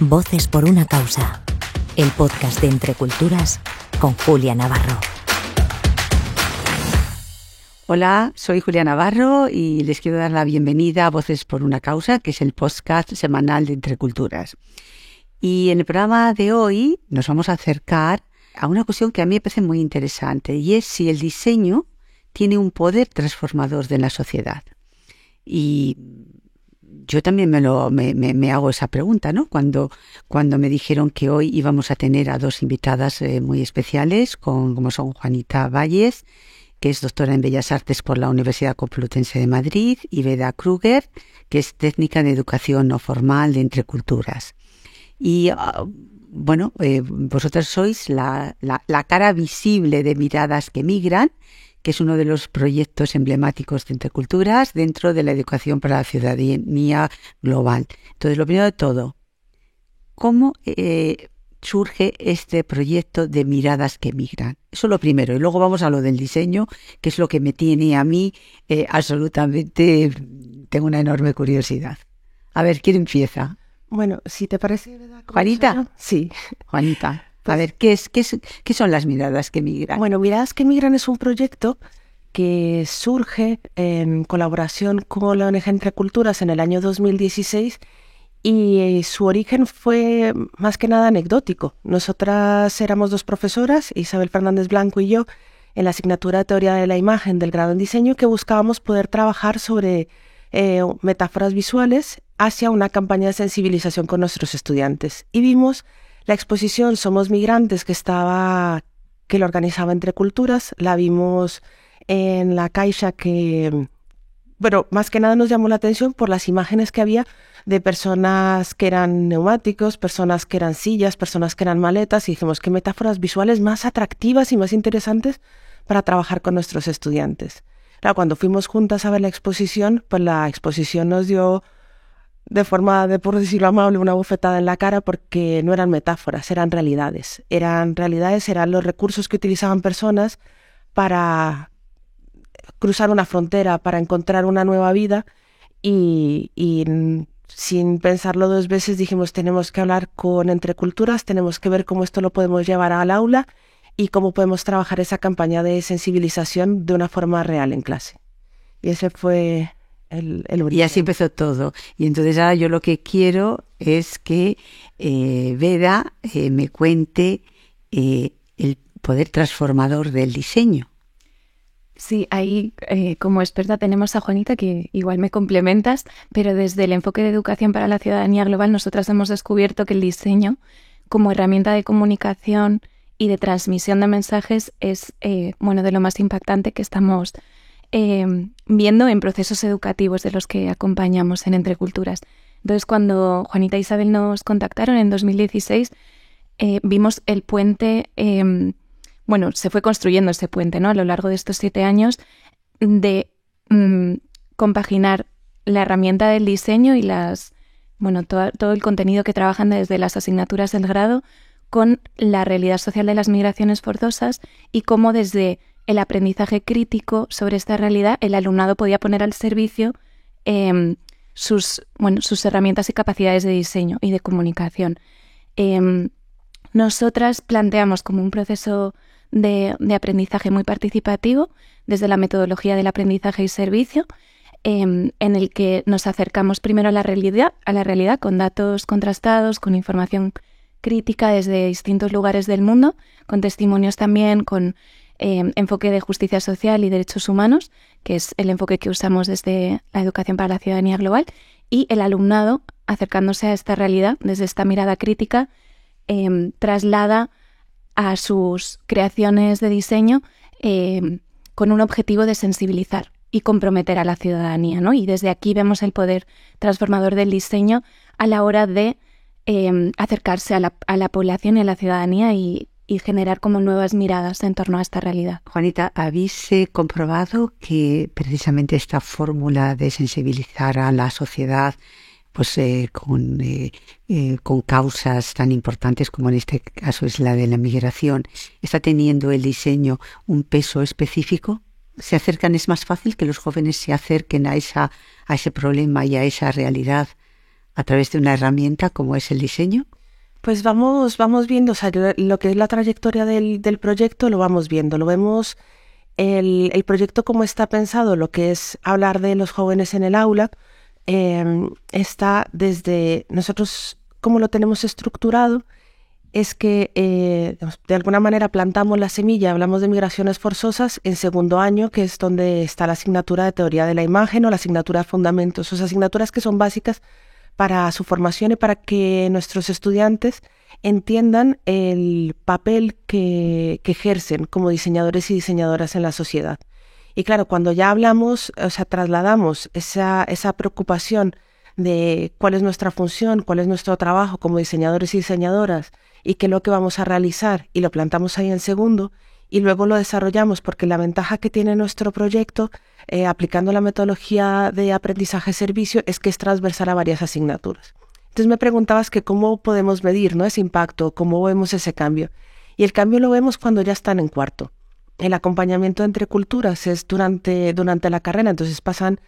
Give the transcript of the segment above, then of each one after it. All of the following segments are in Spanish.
Voces por una causa, el podcast de Entre Culturas con Julia Navarro. Hola, soy Julia Navarro y les quiero dar la bienvenida a Voces por una causa, que es el podcast semanal de Entre Culturas. Y en el programa de hoy nos vamos a acercar a una cuestión que a mí me parece muy interesante, y es si el diseño tiene un poder transformador de la sociedad. Y yo también me hago esa pregunta, ¿no? Cuando me dijeron que hoy íbamos a tener a dos invitadas muy especiales, como son Juanita Valles, que es doctora en Bellas Artes por la Universidad Complutense de Madrid, y Veda Kruger, que es técnica de educación no formal de Entre Culturas. Y vosotras sois la cara visible de Miradas que Migran, que es uno de los proyectos emblemáticos de Entre Culturas dentro de la educación para la ciudadanía global. Entonces, lo primero de todo, ¿cómo surge este proyecto de Miradas que Migran? Eso es lo primero. Y luego vamos a lo del diseño, que es lo que me tiene a mí absolutamente... Tengo una enorme curiosidad. A ver, ¿quién empieza? Bueno, si te parece, ¿verdad? ¿Juanita? Sí. Juanita. A ver, ¿qué son las Miradas que Migran? Bueno, Miradas que Migran es un proyecto que surge en colaboración con la ONG Entre Culturas en el año 2016 y su origen fue más que nada anecdótico. Nosotras éramos dos profesoras, Isabel Fernández Blanco y yo, en la asignatura de Teoría de la Imagen del grado en Diseño, que buscábamos poder trabajar sobre metáforas visuales hacia una campaña de sensibilización con nuestros estudiantes. Y vimos la exposición Somos Migrantes que lo organizaba Entre Culturas. La vimos en la Caixa, que, bueno, más que nada nos llamó la atención por las imágenes que había de personas que eran neumáticos, personas que eran sillas, personas que eran maletas, y dijimos, qué metáforas visuales más atractivas y más interesantes para trabajar con nuestros estudiantes. Claro, cuando fuimos juntas a ver la exposición, pues la exposición nos dio, de forma, por decirlo amable, una bofetada en la cara, porque no eran metáforas, eran realidades. Eran los recursos que utilizaban personas para cruzar una frontera, para encontrar una nueva vida, y sin pensarlo dos veces dijimos, tenemos que hablar con Entre Culturas, tenemos que ver cómo esto lo podemos llevar al aula y cómo podemos trabajar esa campaña de sensibilización de una forma real en clase. Y ese fue el origen. Y así empezó todo. Y entonces ahora yo lo que quiero es que Veda me cuente el poder transformador del diseño. Sí, ahí como experta tenemos a Juanita, que igual me complementas, pero desde el enfoque de educación para la ciudadanía global nosotras hemos descubierto que el diseño como herramienta de comunicación y de transmisión de mensajes es de lo más impactante que estamos viendo en procesos educativos de los que acompañamos en Entre Culturas. Entonces, cuando Juanita e Isabel nos contactaron en 2016, vimos el puente, se fue construyendo ese puente, ¿no? A lo largo de estos 7 años de compaginar la herramienta del diseño y todo el contenido que trabajan desde las asignaturas del grado con la realidad social de las migraciones forzosas, y cómo desde el aprendizaje crítico sobre esta realidad el alumnado podía poner al servicio sus herramientas y capacidades de diseño y de comunicación. Nosotras planteamos como un proceso de aprendizaje muy participativo desde la metodología del aprendizaje y servicio, en el que nos acercamos primero a la realidad con datos contrastados, con información crítica desde distintos lugares del mundo, con testimonios también, con enfoque de justicia social y derechos humanos, que es el enfoque que usamos desde la educación para la ciudadanía global, y el alumnado, acercándose a esta realidad desde esta mirada crítica, traslada a sus creaciones de diseño con un objetivo de sensibilizar y comprometer a la ciudadanía, ¿no? Y desde aquí vemos el poder transformador del diseño a la hora de acercarse a la población y a la ciudadanía y generar como nuevas miradas en torno a esta realidad. Juanita, ¿habéis comprobado que precisamente esta fórmula de sensibilizar a la sociedad con causas tan importantes como en este caso es la de la migración, está teniendo el diseño un peso específico? ¿Se acercan? ¿Es más fácil que los jóvenes se acerquen a ese problema y a esa realidad a través de una herramienta como es el diseño? Pues vamos viendo, o sea, lo que es la trayectoria del proyecto lo vamos viendo, lo vemos el proyecto como está pensado, lo que es hablar de los jóvenes en el aula, está desde nosotros, como lo tenemos estructurado, es que de alguna manera plantamos la semilla, hablamos de migraciones forzosas en segundo año, que es donde está la asignatura de teoría de la imagen o la asignatura de fundamentos, o sea, asignaturas que son básicas para su formación y para que nuestros estudiantes entiendan el papel que ejercen como diseñadores y diseñadoras en la sociedad. Y claro, cuando ya hablamos, o sea, trasladamos esa preocupación de cuál es nuestra función, cuál es nuestro trabajo como diseñadores y diseñadoras y qué es lo que vamos a realizar, y lo plantamos ahí en segundo, y luego lo desarrollamos, porque la ventaja que tiene nuestro proyecto, aplicando la metodología de aprendizaje-servicio, es que es transversal a varias asignaturas. Entonces me preguntabas que cómo podemos medir, ¿no?, ese impacto, cómo vemos ese cambio. Y el cambio lo vemos cuando ya están en cuarto. El acompañamiento entre culturas es durante la carrera, entonces pasan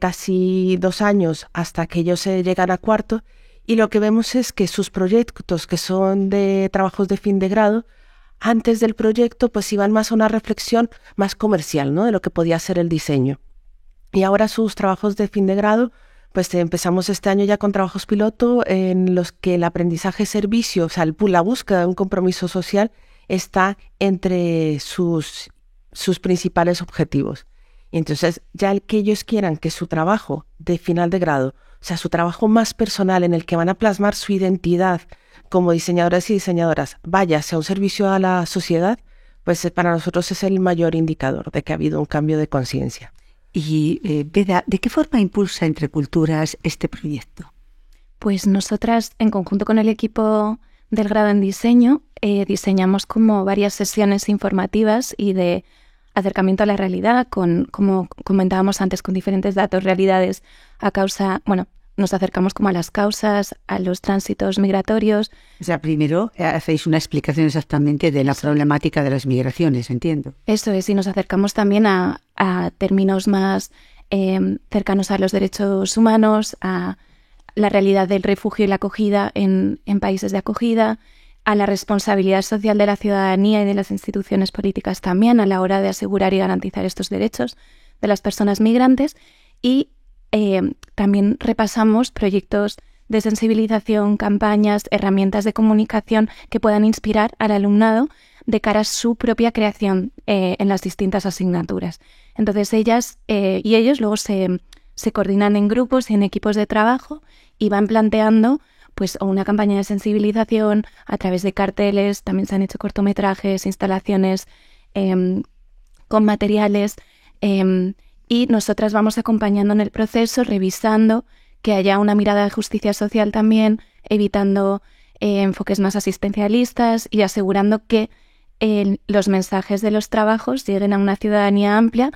casi 2 años hasta que ellos llegan a cuarto, y lo que vemos es que sus proyectos, que son de trabajos de fin de grado, antes del proyecto pues iban más a una reflexión más comercial, ¿no?, de lo que podía ser el diseño. Y ahora sus trabajos de fin de grado, pues empezamos este año ya con trabajos piloto en los que el aprendizaje-servicio, o sea, la búsqueda de un compromiso social está entre sus principales objetivos. Y entonces ya el que ellos quieran que su trabajo de final de grado, o sea, su trabajo más personal en el que van a plasmar su identidad como diseñadoras y diseñadoras, vaya hacia un servicio a la sociedad, pues para nosotros es el mayor indicador de que ha habido un cambio de conciencia. Y Beda, ¿de qué forma impulsa Entre Culturas este proyecto? Pues nosotras, en conjunto con el equipo del grado en diseño, diseñamos como varias sesiones informativas y de acercamiento a la realidad, como comentábamos antes, con diferentes datos, realidades a causa, bueno, nos acercamos como a las causas, a los tránsitos migratorios. O sea, primero hacéis una explicación exactamente de la problemática de las migraciones, entiendo. Eso es, y nos acercamos también a términos más cercanos a los derechos humanos, a la realidad del refugio y la acogida en países de acogida, a la responsabilidad social de la ciudadanía y de las instituciones políticas también a la hora de asegurar y garantizar estos derechos de las personas migrantes, y también repasamos proyectos de sensibilización, campañas, herramientas de comunicación que puedan inspirar al alumnado de cara a su propia creación en las distintas asignaturas. Entonces ellas y ellos luego se coordinan en grupos y en equipos de trabajo y van planteando pues o una campaña de sensibilización a través de carteles, también se han hecho cortometrajes, instalaciones con materiales, y nosotras vamos acompañando en el proceso, revisando que haya una mirada de justicia social también, evitando enfoques más asistencialistas y asegurando que los mensajes de los trabajos lleguen a una ciudadanía amplia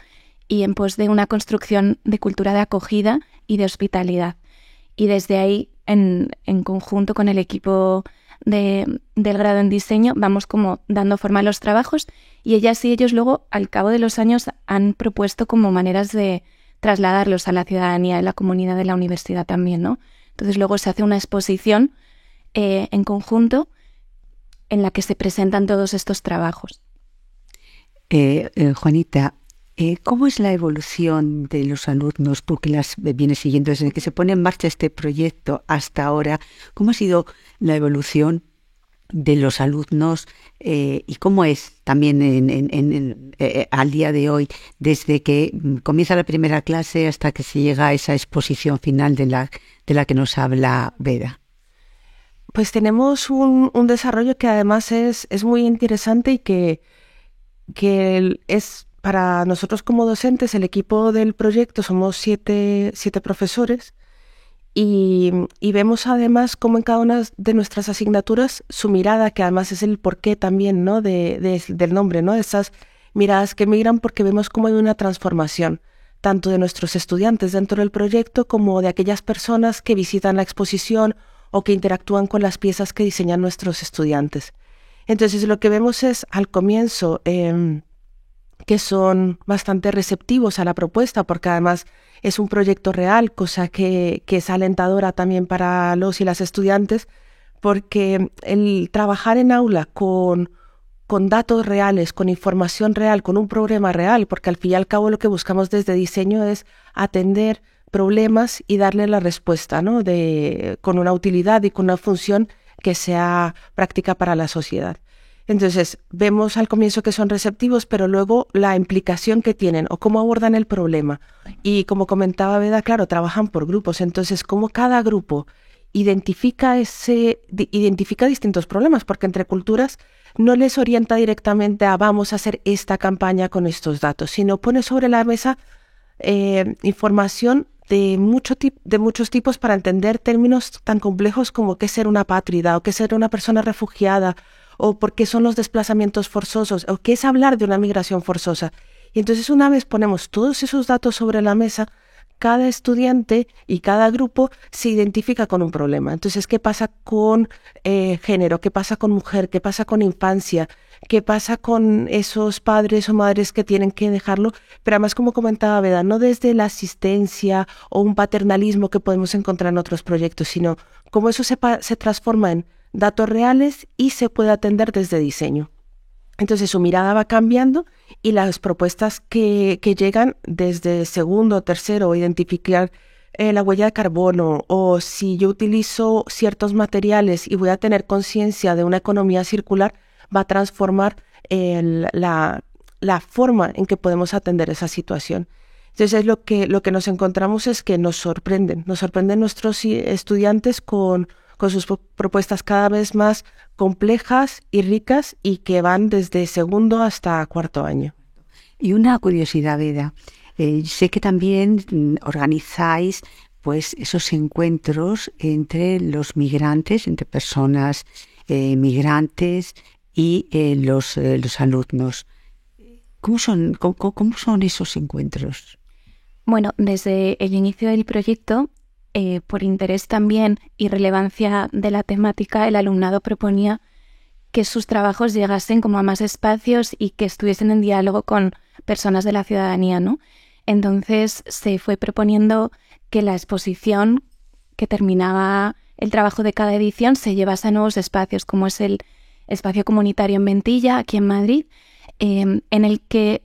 y en pos de una construcción de cultura de acogida y de hospitalidad. Y desde ahí, en conjunto con el equipo del grado en diseño, vamos como dando forma a los trabajos, y ellas y ellos luego, al cabo de los años, han propuesto como maneras de trasladarlos a la ciudadanía, a la comunidad de la universidad también, ¿no? Entonces luego se hace una exposición en conjunto en la que se presentan todos estos trabajos. Juanita, ¿cómo es la evolución de los alumnos, tú que las vienes siguiendo desde que se pone en marcha este proyecto hasta ahora? ¿Cómo ha sido la evolución de los alumnos y cómo es también al día de hoy, desde que comienza la primera clase hasta que se llega a esa exposición final de la que nos habla Beda? Pues tenemos un desarrollo que además es muy interesante y que es para nosotros como docentes, el equipo del proyecto, somos siete profesores y vemos además cómo en cada una de nuestras asignaturas su mirada, que además es el porqué también, ¿no?, del nombre, ¿no?, de esas miradas que migran, porque vemos cómo hay una transformación tanto de nuestros estudiantes dentro del proyecto como de aquellas personas que visitan la exposición o que interactúan con las piezas que diseñan nuestros estudiantes. Entonces lo que vemos es al comienzo que son bastante receptivos a la propuesta, porque además es un proyecto real, cosa que es alentadora también para los y las estudiantes, porque el trabajar en aula con datos reales, con información real, con un problema real, porque al fin y al cabo lo que buscamos desde diseño es atender problemas y darle la respuesta, ¿no? Con una utilidad y con una función que sea práctica para la sociedad. Entonces, vemos al comienzo que son receptivos, pero luego la implicación que tienen o cómo abordan el problema. Y como comentaba Beda, claro, trabajan por grupos. Entonces, cómo cada grupo identifica distintos problemas, porque Entre Culturas no les orienta directamente a vamos a hacer esta campaña con estos datos, sino pone sobre la mesa información de muchos tipos para entender términos tan complejos como qué es ser una apátrida o qué es ser una persona refugiada, o por qué son los desplazamientos forzosos, o qué es hablar de una migración forzosa. Y entonces una vez ponemos todos esos datos sobre la mesa, cada estudiante y cada grupo se identifica con un problema. Entonces, ¿qué pasa con género? ¿Qué pasa con mujer? ¿Qué pasa con infancia? ¿Qué pasa con esos padres o madres que tienen que dejarlo? Pero además, como comentaba Beda, no desde la asistencia o un paternalismo que podemos encontrar en otros proyectos, sino cómo eso se transforma en datos reales y se puede atender desde diseño. Entonces su mirada va cambiando y las propuestas que llegan desde segundo, tercero, identificar la huella de carbono, o si yo utilizo ciertos materiales y voy a tener conciencia de una economía circular, va a transformar la forma en que podemos atender esa situación. Entonces lo que nos encontramos es que nos sorprenden nuestros estudiantes con sus propuestas cada vez más complejas y ricas y que van desde segundo hasta cuarto año. Y una curiosidad, Beda. Sé que también organizáis pues esos encuentros entre los migrantes, entre personas migrantes y los alumnos. ¿Cómo son esos encuentros? Bueno, desde el inicio del proyecto, por interés también y relevancia de la temática, el alumnado proponía que sus trabajos llegasen como a más espacios y que estuviesen en diálogo con personas de la ciudadanía, ¿no? Entonces se fue proponiendo que la exposición que terminaba el trabajo de cada edición se llevase a nuevos espacios, como es el espacio comunitario en Ventilla, aquí en Madrid, en el que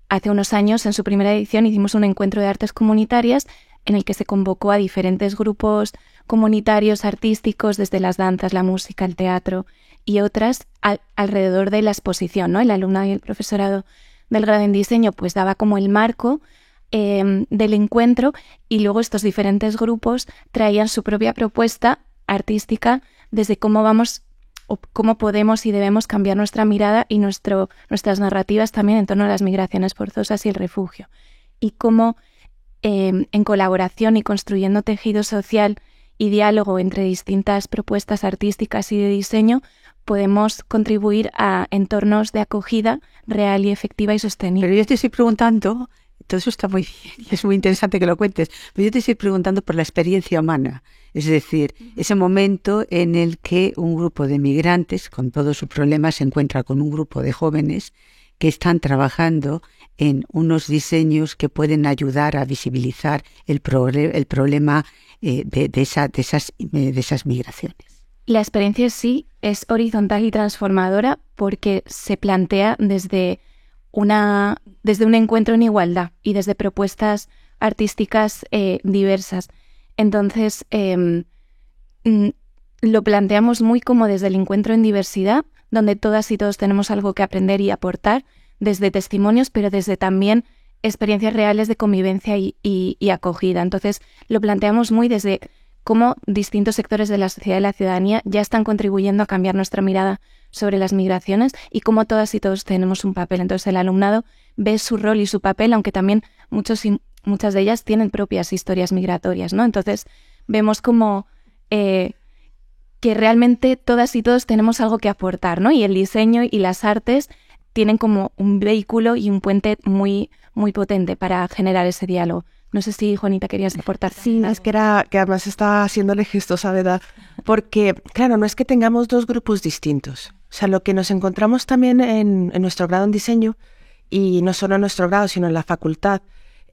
hace unos años, en su primera edición, hicimos un encuentro de artes comunitarias en el que se convocó a diferentes grupos comunitarios artísticos, desde las danzas, la música, el teatro y otras, alrededor de la exposición, ¿no? El alumnado y el profesorado del grado en diseño pues daba como el marco del encuentro, y luego estos diferentes grupos traían su propia propuesta artística desde cómo vamos o cómo podemos y debemos cambiar nuestra mirada y nuestras narrativas también en torno a las migraciones forzosas y el refugio, y cómo en colaboración y construyendo tejido social y diálogo entre distintas propuestas artísticas y de diseño podemos contribuir a entornos de acogida real y efectiva y sostenible. Pero yo te estoy preguntando, todo eso está muy bien y es muy interesante que lo cuentes, pero yo te estoy preguntando por la experiencia humana, es decir, ese momento en el que un grupo de migrantes con todos sus problemas se encuentra con un grupo de jóvenes que están trabajando en unos diseños que pueden ayudar a visibilizar el problema de esas migraciones. La experiencia sí es horizontal y transformadora porque se plantea desde un encuentro en igualdad y desde propuestas artísticas diversas. Entonces, lo planteamos muy como desde el encuentro en diversidad, donde todas y todos tenemos algo que aprender y aportar, desde testimonios, pero desde también experiencias reales de convivencia y acogida. Entonces, lo planteamos muy desde cómo distintos sectores de la sociedad y la ciudadanía ya están contribuyendo a cambiar nuestra mirada sobre las migraciones y cómo todas y todos tenemos un papel. Entonces, el alumnado ve su rol y su papel, aunque también muchas de ellas tienen propias historias migratorias, ¿no? Entonces, vemos como que realmente todas y todos tenemos algo que aportar, ¿no? Y el diseño y las artes tienen como un vehículo y un puente muy, muy potente para generar ese diálogo. No sé si, Juanita, querías aportar. Sí, es que además está haciéndole gestosa, ¿verdad? Porque, claro, no es que tengamos dos grupos distintos. O sea, lo que nos encontramos también en nuestro grado en diseño y no solo en nuestro grado, sino en la facultad,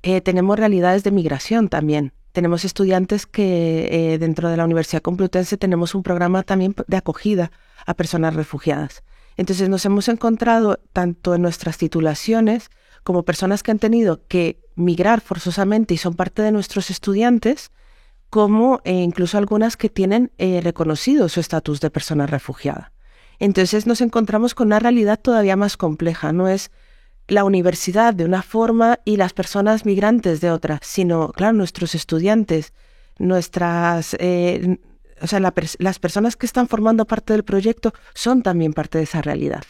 tenemos realidades de migración también. Tenemos estudiantes que dentro de la Universidad Complutense tenemos un programa también de acogida a personas refugiadas. Entonces nos hemos encontrado tanto en nuestras titulaciones como personas que han tenido que migrar forzosamente y son parte de nuestros estudiantes, como incluso algunas que tienen reconocido su estatus de persona refugiada. Entonces nos encontramos con una realidad todavía más compleja. No es la universidad de una forma y las personas migrantes de otra, sino, claro, nuestros estudiantes, las personas que están formando parte del proyecto son también parte de esa realidad.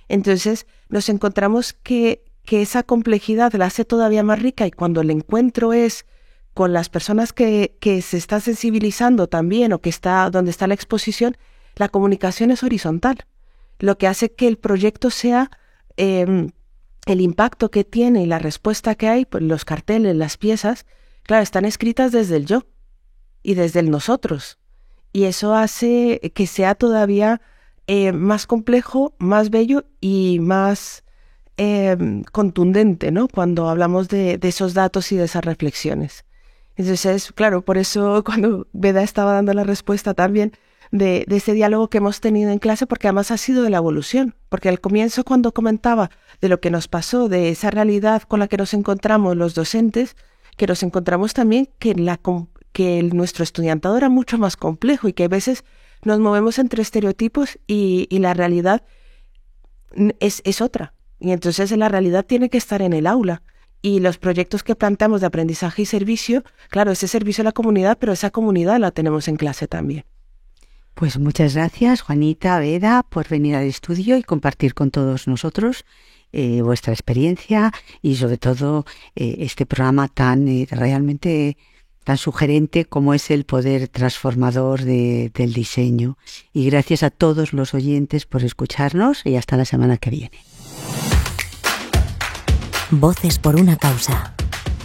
Entonces nos encontramos que esa complejidad la hace todavía más rica, y cuando el encuentro es con las personas que se están sensibilizando también, o donde está la exposición, la comunicación es horizontal, lo que hace que el proyecto sea el impacto que tiene y la respuesta que hay, pues los carteles, las piezas, claro, están escritas desde el yo y desde el nosotros, y eso hace que sea todavía más complejo, más bello y más contundente, ¿no? Cuando hablamos de esos datos y de esas reflexiones. Entonces, claro, por eso cuando Beda estaba dando la respuesta también de ese diálogo que hemos tenido en clase, porque además ha sido de la evolución, porque al comienzo, cuando comentaba de lo que nos pasó, de esa realidad con la que nos encontramos los docentes, que nos encontramos también que nuestro estudiantado era mucho más complejo, y que a veces nos movemos entre estereotipos y la realidad es otra. Y entonces la realidad tiene que estar en el aula. Y los proyectos que planteamos de aprendizaje y servicio, claro, ese servicio a la comunidad, pero esa comunidad la tenemos en clase también. Pues muchas gracias, Juanita, Beda, por venir al estudio y compartir con todos nosotros vuestra experiencia y sobre todo este programa realmente tan sugerente como es el poder transformador del diseño. Y gracias a todos los oyentes por escucharnos, y hasta la semana que viene. Voces por una causa,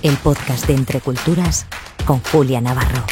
el podcast de Entre Culturas con Julia Navarro.